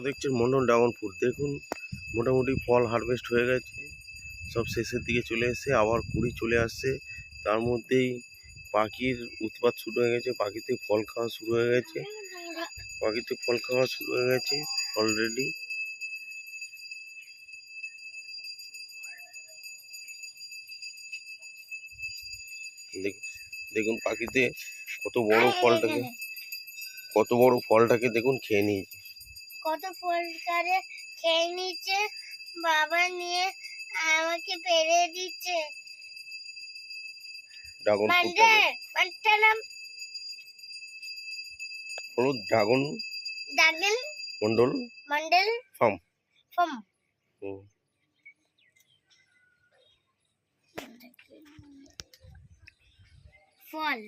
দেখছেন Mondal dragon fruit. দেখুন মোটামুটি ফল হারভেস্ট হয়ে গেছে, সব শেষের দিকে চলে এসেছে, আবার কুড়ি চলে আসছে। তার মধ্যেই পাখির উৎপাত শুরু হয়ে গেছে, পাখিতে ফল খাওয়া শুরু হয়ে গেছে, অলরেডি। দেখুন পাখিতে কত বড় ফলটাকে দেখুন খেয়ে নিয়েছে, কত ফলটারে খেয়ে নিচ্ছে। বাবা নিয়ে আমাকে পেরে দিচ্ছে। Dragon Mondal farm. ফল।